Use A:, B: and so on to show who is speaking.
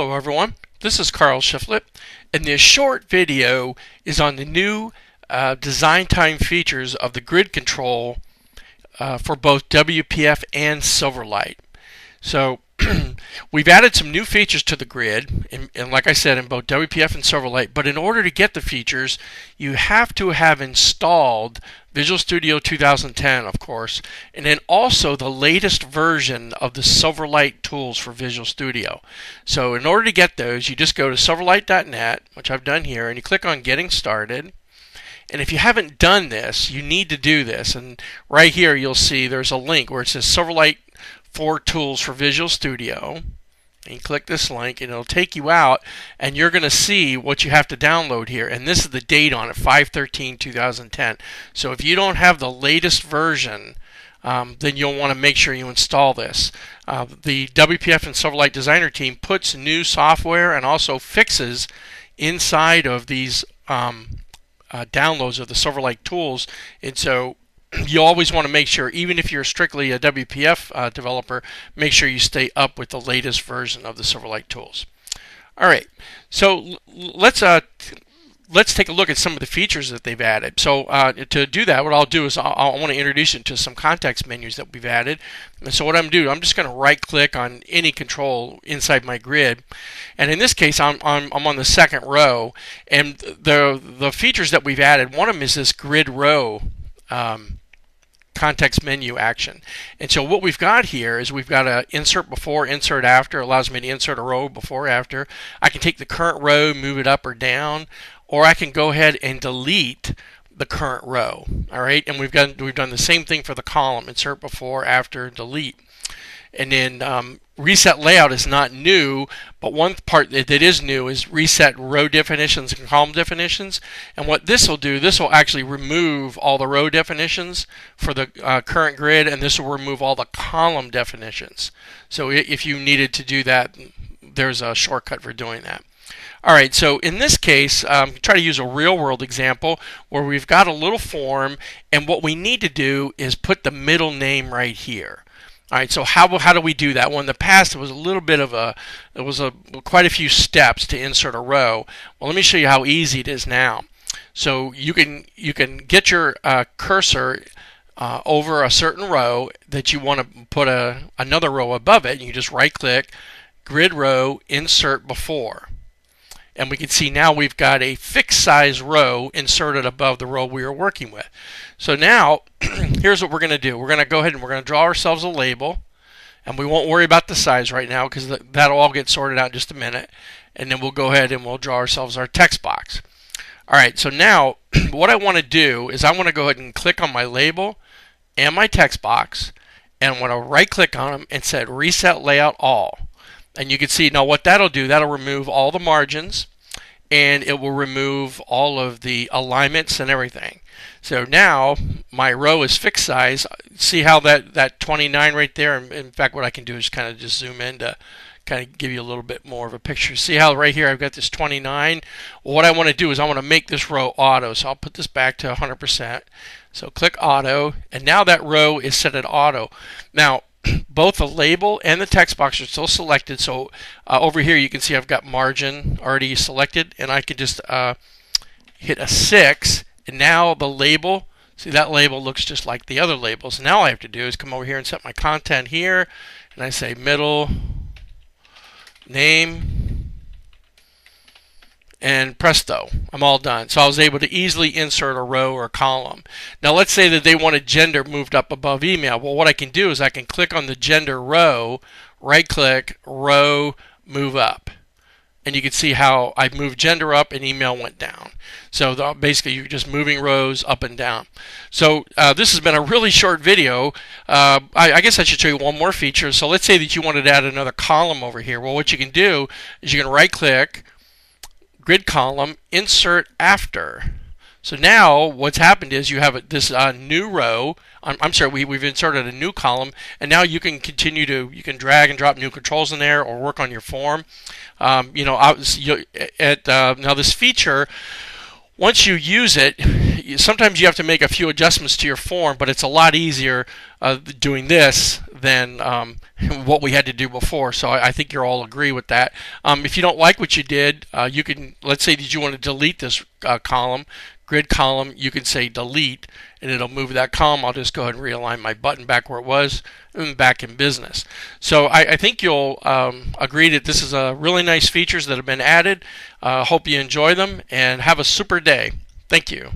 A: Hello everyone, this is Carl Shiflett, and this short video is on the new design time features of the grid control for both WPF and Silverlight. So we've added some new features to the grid, and like I said, in both WPF and Silverlight, but in order to get the features, you have to have installed Visual Studio 2010, of course, and then also the latest version of the Silverlight tools for Visual Studio. So in order to get those, you just go to silverlight.net, which I've done here, and you click on Getting Started. And if you haven't done this, you need to do this. And right here you'll see there's a link where it says Silverlight 4 tools for Visual Studio. And you click this link and it'll take you out, and you're going to see what you have to download here. And this is the date on it, 5/13/2010. So if you don't have the latest version, then you'll want to make sure you install this. The WPF and Silverlight Designer team puts new software and also fixes inside of these downloads of the Silverlight tools, and so you always want to make sure, even if you're strictly a WPF developer, make sure you stay up with the latest version of the Silverlight tools. Alright, so let's take a look at some of the features that they've added. So to do that, what I'll do is I want to introduce you to some context menus that we've added. And so what I'm doing, I'm just going to right click on any control inside my grid, and in this case I'm on the second row, and the features that we've added, one of them is this grid row context menu action. And so what we've got here is we've got a insert before, insert after. It allows me to insert a row before, after. I can take the current row, move it up or down, or I can go ahead and delete the current row. All right, and we've done the same thing for the column: insert before, after, delete. And then reset layout is not new, but one part that is new is reset row definitions and column definitions. And what this will do, this will actually remove all the row definitions for the current grid, and this will remove all the column definitions. So if you needed to do that, there's a shortcut for doing that. Alright, so in this case, try to use a real-world example where we've got a little form, and what we need to do is put the middle name right here. Alright, so how do we do that? Well, in the past it was a little bit of quite a few steps to insert a row. Well, let me show you how easy it is now. So you can get your cursor over a certain row that you want to put another row above it, and you just right-click, grid row, insert before. And we can see now we've got a fixed size row inserted above the row we were working with. So now here's what we're going to do. We're going to go ahead and we're going to draw ourselves a label, and we won't worry about the size right now because that'll all get sorted out in just a minute. And then we'll go ahead and we'll draw ourselves our text box. Alright, so now what I want to do is I want to go ahead and click on my label and my text box, and I want to right click on them and set reset layout all. And you can see now what that'll do, that'll remove all the margins, and it will remove all of the alignments and everything. So now my row is fixed size. See how that 29 right there, in fact what I can do is kind of just zoom in to kind of give you a little bit more of a picture. See how right here I've got this 29? Well, what I want to do is I want to make this row auto, so I'll put this back to 100%. So click auto, and now that row is set at auto. Now both the label and the text box are still selected, so over here you can see I've got margin already selected, and I can just hit a 6, and now the label, see that label looks just like the other labels. Now all I have to do is come over here and set my content here, and I say middle name, and presto, I'm all done. So I was able to easily insert a row or a column. Now let's say that they wanted gender moved up above email. Well, what I can do is I can click on the gender row, right click, row, move up. And you can see how I moved gender up and email went down. So basically you're just moving rows up and down. So this has been a really short video. I guess I should show you one more feature. So let's say that you wanted to add another column over here. Well, what you can do is you can right click, grid column, insert after. So now what's happened is you have this new row. I'm sorry, we've inserted a new column, and now you can continue to, you can drag and drop new controls in there or work on your form. Now this feature, once you use it, sometimes you have to make a few adjustments to your form, but it's a lot easier doing this than what we had to do before. So I think you'll all agree with that. If you don't like what you did, you can, let's say that you want to delete this column, grid column, you can say delete, and it'll move that column. I'll just go ahead and realign my button back where it was, and back in business. So I think you'll agree that this is a really nice features that have been added. Hope you enjoy them, and have a super day. Thank you.